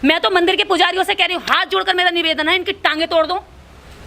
मैं तो मंदिर के पुजारियों से कह रही हूँ, हाथ जोड़कर मेरा निवेदन है, इनकी टांगे तोड़ दो।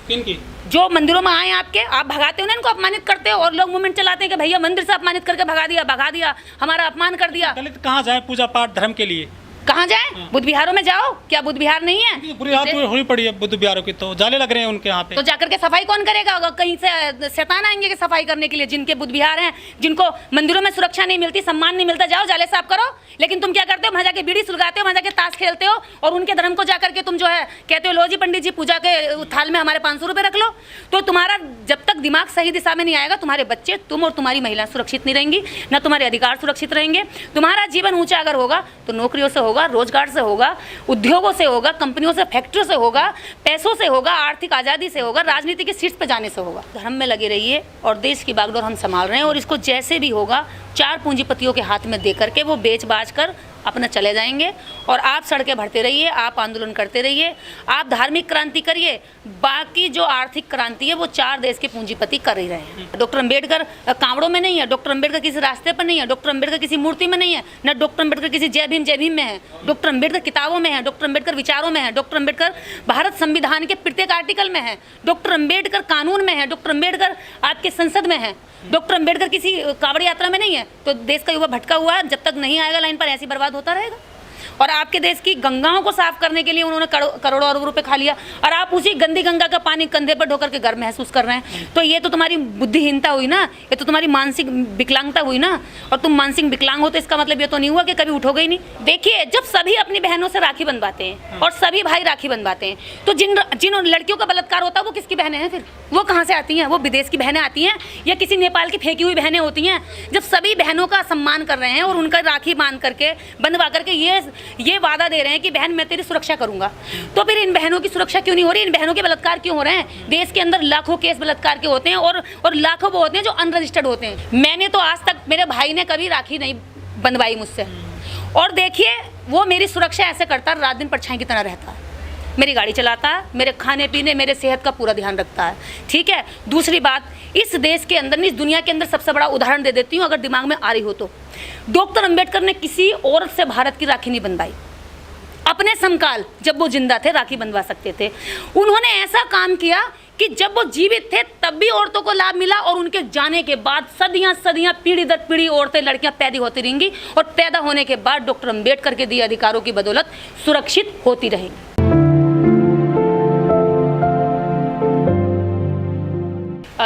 किनकी? जो मंदिरों में आए आपके, आप भगाते हो ना इनको, अपमानित करते हो, और लोग मूवमेंट चलाते हैं कि भैया मंदिर से अपमानित करके भगा दिया, हमारा अपमान कर दिया। दलित कहाँ जाए पूजा पाठ धर्म के लिए? कहाँ जाए? बुद्ध विहारों में जाओ। क्या बुद्ध विहार नहीं है? बुरी हालत हुई पड़ी है बुद्ध विहारों की, तो जाले लग रहे हैं उनके यहाँ पे। तो जाकर के सफाई कौन करेगा? अगर कहीं से शैतान आएंगे कि सफाई करने के लिए? जिनके बुद्ध विहार हैं, जिनको मंदिरों में सुरक्षा नहीं मिलती, सम्मान नहीं मिलता, जाओ जाले साफ करो। लेकिन तुम क्या करते हो? वहाँ जाके बीड़ी सुलगाते हो, वहाँ जाके ताश खेलते हो, और उनके धर्म को जाकर के तुम जो है कहते हो लो जी पंडित जी पूजा के थाल में हमारे 500 रुपये रख लो। तो तुम्हारा जब तक दिमाग सही दिशा में नहीं आएगा, तुम्हारे बच्चे, तुम और तुम्हारी महिला सुरक्षित नहीं रहेंगी, ना तुम्हारे अधिकार सुरक्षित रहेंगे। तुम्हारा जीवन ऊंचा अगर होगा तो नौकरियों से होगा, रोजगार से होगा, उद्योगों से होगा, कंपनियों से, फैक्ट्रियों से होगा, पैसों से होगा, आर्थिक आज़ादी से होगा, राजनीति के शीर्ष पर जाने से होगा। धर्म में लगे रहिए और देश की बागडोर हम संभाल रहे हैं, और इसको जैसे भी होगा 4 पूंजीपतियों के हाथ में दे करके वो बेच बाच कर अपना चले जाएंगे। और आप सड़कें भरते रहिए, आप आंदोलन करते रहिए, आप धार्मिक क्रांति करिए, बाकी जो आर्थिक क्रांति है वो 4 देश के पूंजीपति कर ही रहे हैं। डॉक्टर अंबेडकर कांवड़ों में नहीं है, डॉक्टर अंबेडकर किसी रास्ते पर नहीं है, डॉक्टर अंबेडकर किसी मूर्ति में नहीं है, न डॉक्टर अंबेडकर किसी जय भीम में है। डॉक्टर अंबेडकर किताबों में है, डॉक्टर अंबेडकर विचारों में है, डॉक्टर अंबेडकर भारत संविधान के प्रत्येक आर्टिकल में है, डॉक्टर अंबेडकर कानून में है, डॉक्टर अंबेडकर आपके संसद में है। डॉक्टर अंबेडकर किसी कांवड़ यात्रा में नहीं है। तो देश का युवा भटका हुआ है, जब तक नहीं आएगा लाइन पर ऐसी बर्बाद होता रहेगा। और आपके देश की गंगाओं को साफ करने के लिए उन्होंने करोड़ों अरब रुपए खा लिया, और आप उसी गंदी गंगा का पानी कंधे पर ढोकर के गर्व महसूस कर रहे हैं। तो ये तो तुम्हारी बुद्धिहीनता हुई ना, ये तो तुम्हारी मानसिक विकलांगता हुई ना। और तुम मानसिक विकलांग हो तो इसका मतलब ये तो नहीं हुआ कि कभी उठोगे ही नहीं। देखिए, जब सभी अपनी बहनों से राखी बंधवाते हैं और सभी भाई राखी बंधवाते हैं, तो जिन लड़कियों का बलात्कार होता है वो किसकी बहनें हैं? फिर वो कहाँ से आती हैं? वो विदेश की बहनें आती हैं या किसी नेपाल की फेंकी हुई बहनें होती हैं? जब सभी बहनों का सम्मान कर रहे हैं और उनका राखी बांध करके, बंधवा करके ये वादा दे रहे हैं कि बहन मैं तेरी सुरक्षा करूंगा, तो फिर इन बहनों की सुरक्षा क्यों नहीं हो रही? इन बहनों के बलात्कार क्यों हो रहे हैं? देश के अंदर लाखों केस बलात्कार के होते हैं, और लाखों वो होते हैं जो अनरजिस्टर्ड होते हैं। मैंने तो आज तक, मेरे भाई ने कभी राखी नहीं बंधवाई मुझसे, और देखिए वो मेरी सुरक्षा ऐसे करता है, रात दिन परछाई की तरह रहता है, मेरी गाड़ी चलाता है, मेरे खाने पीने, मेरे सेहत का पूरा ध्यान रखता है। ठीक है। दूसरी बात, इस देश के अंदर, इस दुनिया के अंदर सबसे बड़ा उदाहरण दे देती हूँ, अगर दिमाग में आ रही हो तो। डॉक्टर अंबेडकर ने किसी औरत से भारत की राखी नहीं बंधवाई। अपने समकाल जब वो जिंदा थे राखी बंधवा सकते थे। उन्होंने ऐसा काम किया कि जब वो जीवित थे तब भी औरतों को लाभ मिला, और उनके जाने के बाद सदियां सदियां, पीढ़ी दर पीढ़ी औरतें, लड़कियां पैदा होती रहेंगी, और पैदा होने के बाद डॉक्टर अंबेडकर के दिए अधिकारों की बदौलत सुरक्षित होती रहेंगी।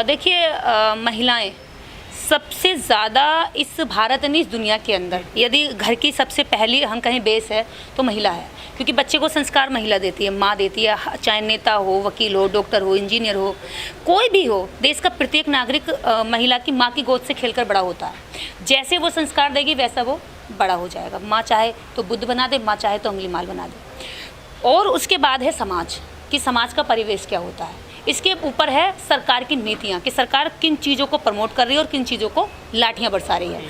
देखिए, महिलाएं सबसे ज़्यादा इस भारत ने, इस दुनिया के अंदर, यदि घर की सबसे पहली हम कहें बेस है तो महिला है, क्योंकि बच्चे को संस्कार महिला देती है, माँ देती है। चाहे नेता हो, वकील हो, डॉक्टर हो, इंजीनियर हो, कोई भी हो, देश का प्रत्येक नागरिक महिला की माँ की गोद से खेलकर बड़ा होता है। जैसे वो संस्कार देगी वैसा वो बड़ा हो जाएगा। माँ चाहे तो बुद्ध बना दे, माँ चाहे तो अंगुली माल बना दे। और उसके बाद है समाज, कि समाज का परिवेश क्या होता है। इसके ऊपर है सरकार की नीतियाँ, कि सरकार किन चीज़ों को प्रमोट कर रही है और किन चीज़ों को लाठियाँ बरसा रही है।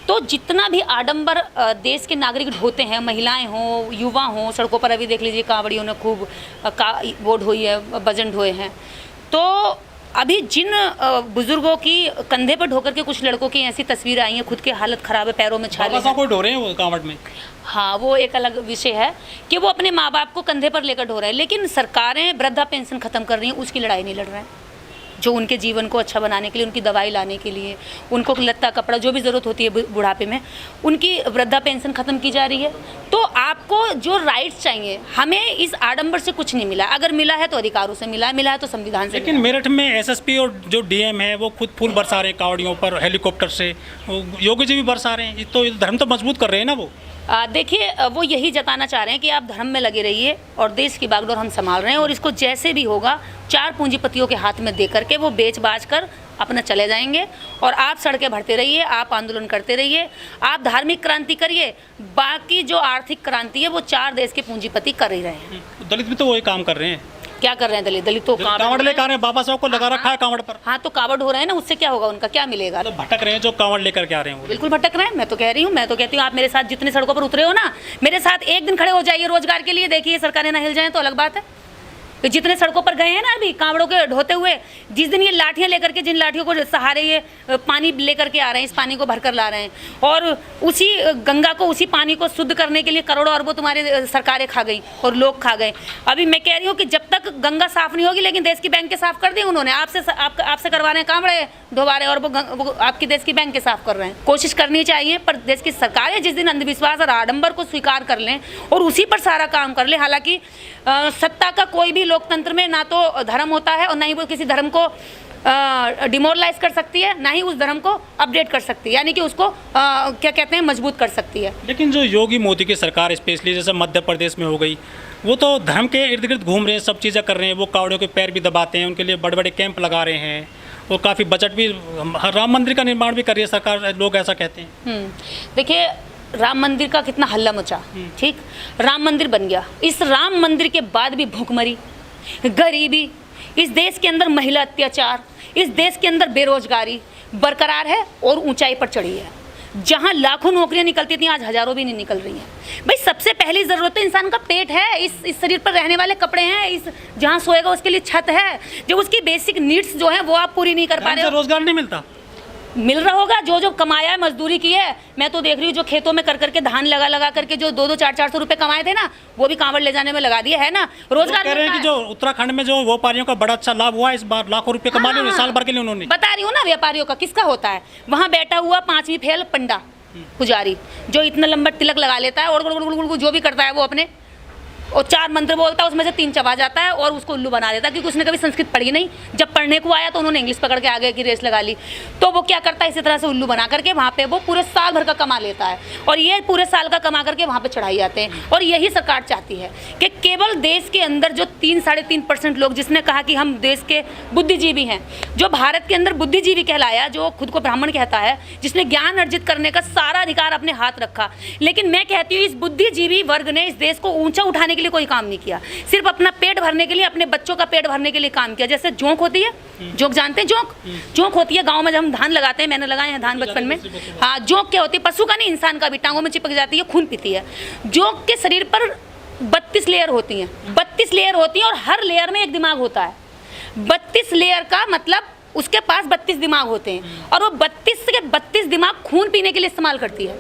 तो जितना भी आडंबर देश के नागरिक ढोते हैं, महिलाएं हों, युवा हों, सड़कों पर अभी देख लीजिए कांवड़ियों ने खूब वो ढोई है, वजन ढोए हैं। तो अभी जिन बुजुर्गों की कंधे पर ढोकर के कुछ लड़कों की ऐसी तस्वीरें आई हैं, खुद की हालत ख़राब है, पैरों में छाले हैं, ढो रहे हैं वो कांवड़ में। हाँ, वो एक अलग विषय है कि वो अपने माँ बाप को कंधे पर लेकर ढो रहे हैं। लेकिन सरकारें वृद्धा पेंशन ख़त्म कर रही हैं, उसकी लड़ाई नहीं लड़ रहे हैं। जो उनके जीवन को अच्छा बनाने के लिए, उनकी दवाई लाने के लिए, उनको लत्ता कपड़ा जो भी ज़रूरत होती है बुढ़ापे में, उनकी वृद्धा पेंशन ख़त्म की जा रही है। तो आपको जो राइट्स चाहिए, हमें इस आडंबर से कुछ नहीं मिला। अगर मिला है तो अधिकारों से मिला है तो संविधान से। लेकिन मेरठ में एसएसपी और जो डीएम है वो खुद फूल बरसा रहे हैं कांवड़ियों पर, हेलीकॉप्टर से। योगी जी भी बरसा रहे हैं, तो धर्म तो मजबूत कर रहे हैं ना वो। देखिए, वो यही जताना चाह रहे हैं कि आप धर्म में लगे रहिए और देश की बागडोर हम संभाल रहे हैं, और इसको जैसे भी होगा 4 पूंजीपतियों के हाथ में दे करके वो बेच बाच कर अपना चले जाएंगे। और आप सड़कें भरते रहिए, आप आंदोलन करते रहिए, आप धार्मिक क्रांति करिए, बाकी जो आर्थिक क्रांति है वो 4 देश के पूंजीपति कर ही रहे हैं। दलित भी तो वही काम कर रहे हैं। क्या कर रहे हैं दलित? तो कांवड़ लेकर आ रहे हैं, बाबा साहब को लगा रखा है कांवड़ पर। हाँ, तो कांवड़ हो रहे हैं ना, उससे क्या होगा? उनका क्या मिलेगा? तो भटक रहे हैं जो कांवड़ लेकर के आ रहे हैं वो। बिल्कुल भटक रहे हैं। मैं तो कह रही हूँ, मैं तो कहती हूँ आप मेरे साथ जितने सड़कों पर उतरे हो ना, मेरे साथ एक दिन खड़े हो जाइए रोजगार के लिए, देखिए सरकारें ना हिल जाएं तो अलग बात है। तो जितने सड़कों पर गए हैं ना अभी कांवड़ों के ढोते हुए, जिस दिन ये लाठियां लेकर के, जिन लाठियों को सहारे ये पानी लेकर के आ रहे हैं, इस पानी को भरकर ला रहे हैं, और उसी गंगा को, उसी पानी को शुद्ध करने के लिए करोड़ों अरबों तुम्हारे सरकारें खा गई और लोग खा गए। अभी मैं कह रही हूँ कि जब तक गंगा साफ नहीं होगी, लेकिन देश की बैंक के साफ कर दी उन्होंने, आपसे करवा रहे हैं कांवड़े ढोवा रहे, और वो आपकी देश की बैंक के साफ कर रहे हैं। कोशिश करनी चाहिए, पर देश की सरकारें जिस दिन अंधविश्वास और आडंबर को स्वीकार कर लें और उसी पर सारा काम कर लें, हालांकि सत्ता का कोई भी लोकतंत्र में ना तो धर्म होता है और ना ही वो किसी धर्म को डिमोरलाइज कर सकती है, ना ही उस धर्म को अपडेट कर सकती है, यानी कि उसको क्या कहते हैं, मजबूत कर सकती है। लेकिन जो योगी मोदी की सरकार स्पेशली जैसे मध्य प्रदेश में हो गई, वो तो धर्म के इर्द गिर्द घूम रहे हैं, सब चीज़ें कर रहे हैं, वो कावड़ियों के पैर भी दबाते हैं, उनके लिए बड़े बड़े कैंप लगा रहे हैं, और काफ़ी बजट भी, राम मंदिर का निर्माण भी कर रही है सरकार, लोग ऐसा कहते हैं। देखिए राम मंदिर का कितना हल्ला मचा, ठीक, राम मंदिर बन गया, इस राम मंदिर के बाद भी भूखमरी, गरीबी, इस देश के अंदर महिला अत्याचार, इस देश के अंदर बेरोजगारी बरकरार है और ऊंचाई पर चढ़ी है। जहां लाखों नौकरियां निकलती थी, आज हजारों भी नहीं निकल रही हैं। भाई सबसे पहली ज़रूरत इंसान का पेट है, इस शरीर पर रहने वाले कपड़े हैं, इस जहां सोएगा उसके लिए छत है, जब उसकी बेसिक नीड्स जो हैं वो आप पूरी नहीं कर पा रहे हो। रोजगार नहीं मिलता, मिल रहा होगा जो कमाया है, मजदूरी की है। मैं तो देख रही हूँ जो खेतों में कर करके धान लगा करके जो 2-2, 4-400 रुपए कमाए थे ना, वो भी कांवड़ ले जाने में लगा दिए है ना। रोजगार कह रहे हैं कि जो उत्तराखंड में जो व्यापारियों का बड़ा अच्छा लाभ हुआ, इस बार लाखों रुपए कमा लिए साल भर के लिए उन्होंने। बता रही हूँ ना, व्यापारियों का किसका होता है, वहाँ बैठा हुआ 5वीं फेल पंडा पुजारी जो इतना लंबा तिलक लगा लेता है और जो भी करता है वो अपने, और 4 मंत्र बोलता है, उसमें से 3 चबा जाता है और उसको उल्लू बना देता है, क्योंकि उसने कभी संस्कृत पढ़ी नहीं। जब पढ़ने को आया तो उन्होंने इंग्लिश पकड़ के आगे की रेस लगा ली। तो वो क्या करता है, इसी तरह से उल्लू बना करके वहाँ पे वो पूरे साल भर का कमा लेता है, और ये पूरे साल का कमा करके वहाँ पे चढ़ाई जाते हैं। और यही सरकार चाहती है कि केवल देश के अंदर जो 3-3.5% लोग, जिसने कहा कि हम देश के बुद्धिजीवी हैं, जो भारत के अंदर बुद्धिजीवी कहलाया, जो खुद को ब्राह्मण कहता है, जिसने ज्ञान अर्जित करने का सारा अधिकार अपने हाथ रखा, लेकिन मैं कहती हूँ इस बुद्धिजीवी वर्ग ने इस देश को ऊंचा उठाने के लिए कोई काम नहीं किया, सिर्फ अपना पेट भरने के लिए, अपने बच्चों का पेट भरने के लिए काम किया। जैसे जोंक होती है, जोंक जानते हैं, जोंक होती है गांव में जब हम धान लगाते हैं, मैंने लगाए हैं धान बचपन में। हाँ, जोंक क्या होती है, पशु का नहीं, इंसान का भी, टांगों में चिपक जाती है, खून पीती है। जोंक के शरीर पर 32 लेयर होती हैं, 32 लेयर होती हैं, और हर लेयर में एक दिमाग होता है। 32 लेयर का मतलब उसके पास 32 दिमाग होते हैं, और वो 32 के 32 दिमाग खून पीने के लिए इस्तेमाल करती है।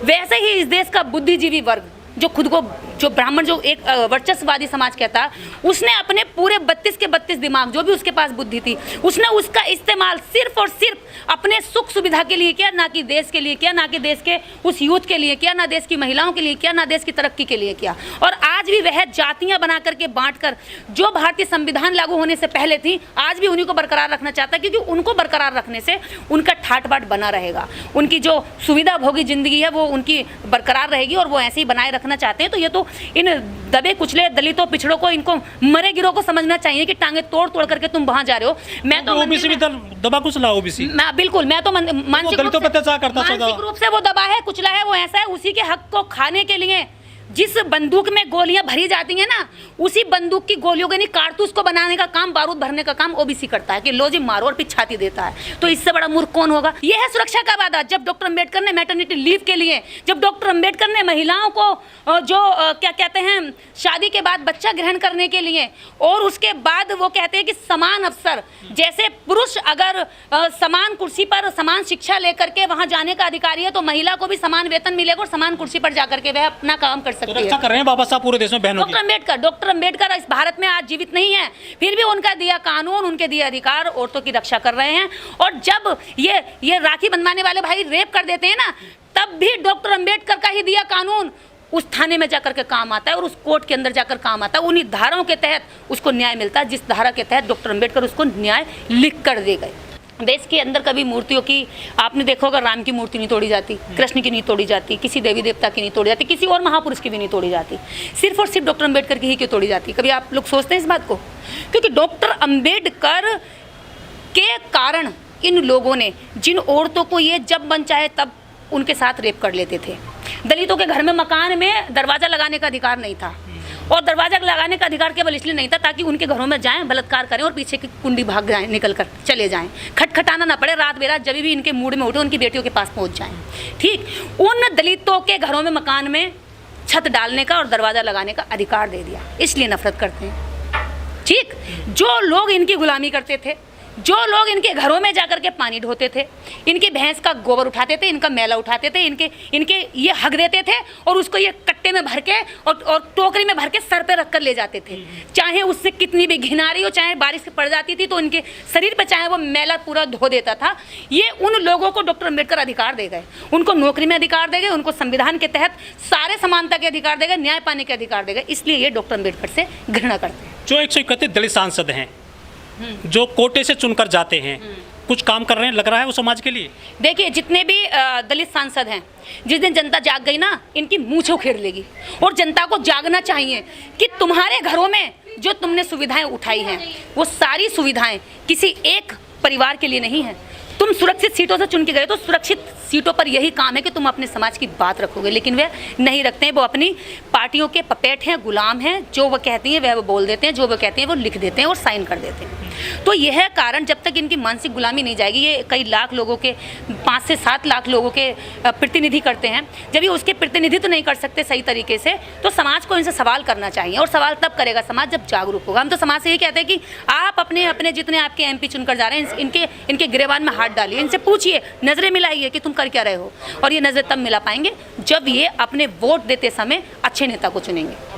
वैसे ही इस देश का बुद्धिजीवी वर्ग, जो खुद को, जो ब्राह्मण, जो एक वर्चस्ववादी समाज कहता, उसने अपने पूरे 32 के 32 दिमाग, जो भी उसके पास बुद्धि थी, उसने उसका इस्तेमाल सिर्फ और सिर्फ अपने सुख सुविधा के लिए किया, ना कि देश के लिए किया, ना कि देश के उस यूथ के लिए किया, ना देश की महिलाओं के लिए किया, ना देश की तरक्की के लिए किया। और आज भी वह जातियां बना करके बांट कर, जो भारतीय संविधान लागू होने से पहले थी, आज भी उन्हीं को बरकरार रखना चाहता है, क्योंकि उनको बरकरार रखने से उनका ठाट बाट बना रहेगा, उनकी जो सुविधा भोगी जिंदगी है वो उनकी बरकरार रहेगी, और वो ऐसे ही बनाए रखना चाहते हैं। तो ये तो इन दबे कुचले दलितों, पिछड़ों को, इनको मरे गिरों को समझना चाहिए कि टांगे तोड़ तोड़ करके तुम वहां जा रहे हो। मैं तो ओबीसी भी दबा कुचला, ओबीसी बिल्कुल, मैं तो मानसिक रूप से वो दबा है, कुचला है, वो ऐसा है, उसी के हक को खाने के लिए जिस बंदूक में गोलियां भरी जाती हैं ना, उसी बंदूक की गोलियों के नहीं, कारतूस को बनाने का काम, बारूद भरने का काम ओबीसी करता है, कि लो जी मारो और पिछाती देता है। तो इससे बड़ा मूर्ख कौन होगा। यह है सुरक्षा का वादा। जब डॉक्टर अंबेडकर ने मैटरनिटी लीव के लिए, जब डॉक्टर अंबेडकर ने महिलाओं को जो क्या कहते हैं, शादी के बाद बच्चा ग्रहण करने के लिए, और उसके बाद वो कहते हैं कि समान अवसर, जैसे पुरुष अगर समान कुर्सी पर समान शिक्षा लेकर के वहां जाने का अधिकारी है, तो महिला को भी समान वेतन मिलेगा और समान कुर्सी पर जाकर के वह अपना काम कर सकती है। कर रहे हैं बाबा साहब पूरे देश में बहनों की। डॉक्टर अंबेडकर इस भारत में आज जीवित नहीं है, फिर भी उनका दिया कानून, उनके दिए अधिकार औरतों की रक्षा कर रहे हैं। और जब ये राखी बंधवाने वाले भाई रेप कर देते हैं ना, तब भी डॉक्टर अंबेडकर का ही दिया कानून उस थाने में जाकर के काम आता है, और उस कोर्ट के अंदर जाकर काम आता है। उन्हीं धाराओं के तहत उसको न्याय मिलता है, जिस धारा के तहत डॉक्टर अंबेडकर उसको न्याय लिख कर दे गए। देश के अंदर कभी मूर्तियों की, आपने देखा होगा, राम की मूर्ति नहीं तोड़ी जाती, कृष्ण की नहीं तोड़ी जाती, किसी देवी देवता की नहीं तोड़ी जाती, किसी और महापुरुष की भी नहीं तोड़ी जाती, सिर्फ और सिर्फ डॉक्टर अंबेडकर की ही क्यों तोड़ी जाती। कभी आप लोग सोचते हैं इस बात को? क्योंकि डॉक्टर अंबेडकर के कारण इन लोगों ने, जिन औरतों को ये जब मन चाहे तब उनके साथ रेप कर लेते थे, दलितों के घर में मकान में दरवाजा लगाने का अधिकार नहीं था, और दरवाजा लगाने का अधिकार केवल इसलिए नहीं था ताकि उनके घरों में जाएं, बलात्कार करें और पीछे की कुंडी भाग जाएं, निकल कर चले जाएं, खटखटाना ना पड़े, रात बेरात जब भी इनके मूड में उठे उनकी बेटियों के पास पहुंच जाएं। ठीक, उन दलितों के घरों में मकान में छत डालने का और दरवाज़ा लगाने का अधिकार दे दिया, इसलिए नफरत करते हैं। ठीक, जो लोग इनकी गुलामी करते थे, जो लोग इनके घरों में जाकर के पानी ढोते थे, इनकी भैंस का गोबर उठाते थे, इनका मैला उठाते थे, इनके ये हक देते थे और उसको ये कट्टे में भर के और टोकरी में भर के सर पे रख कर ले जाते थे। चाहे उससे कितनी भी घिनारी हो, चाहे बारिश पड़ जाती थी तो इनके शरीर पे चाहे वो मैला पूरा धो देता था। ये उन लोगों को डॉक्टर अम्बेडकर अधिकार दे गए, उनको नौकरी में अधिकार दे गए, उनको संविधान के तहत सारे समानता के अधिकार दे गए, न्याय पाने के अधिकार दे गए। इसलिए ये डॉक्टर अम्बेडकर से घृणा करते हैं। जो 131 दलित सांसद हैं जो कोटे से चुनकर जाते हैं, कुछ काम कर रहे हैं, लग रहा है वो समाज के लिए? देखिए, जितने भी दलित सांसद हैं, जिस दिन जनता जाग गई ना, इनकी मूंछें उखेड़ लेगी। और जनता को जागना चाहिए कि तुम्हारे घरों में जो तुमने सुविधाएं उठाई हैं, वो सारी सुविधाएं किसी एक परिवार के लिए नहीं है। तुम सुरक्षित सीटों से चुन के गए तो सुरक्षित सीटों पर यही काम है कि तुम अपने समाज की बात रखोगे, लेकिन वे नहीं रखते हैं। वो अपनी पार्टियों के पपेट हैं, गुलाम हैं। जो वो कहती हैं वह वो बोल देते हैं, जो वो कहते हैं वो लिख देते हैं और साइन कर देते हैं। तो यह कारण, जब तक इनकी मानसिक गुलामी नहीं जाएगी, ये कई लाख लोगों के, 5 से 7 लाख लोगों के प्रतिनिधि करते हैं, जब ये उसके प्रतिनिधित्व नहीं कर सकते सही तरीके से, तो समाज को इनसे सवाल करना चाहिए। और सवाल तब करेगा समाज जब जागरूक होगा। हम तो समाज से यही कहते हैं कि आप अपने अपने जितने आपके MP चुनकर जा रहे हैं, इनके गिरेबान में हाथ डालिए, इनसे पूछिए, नजरें मिलाइए कि तुम कर क्या रहे हो। और ये नजरें तब मिला पाएंगे जब ये अपने वोट देते समय अच्छे नेता को चुनेंगे।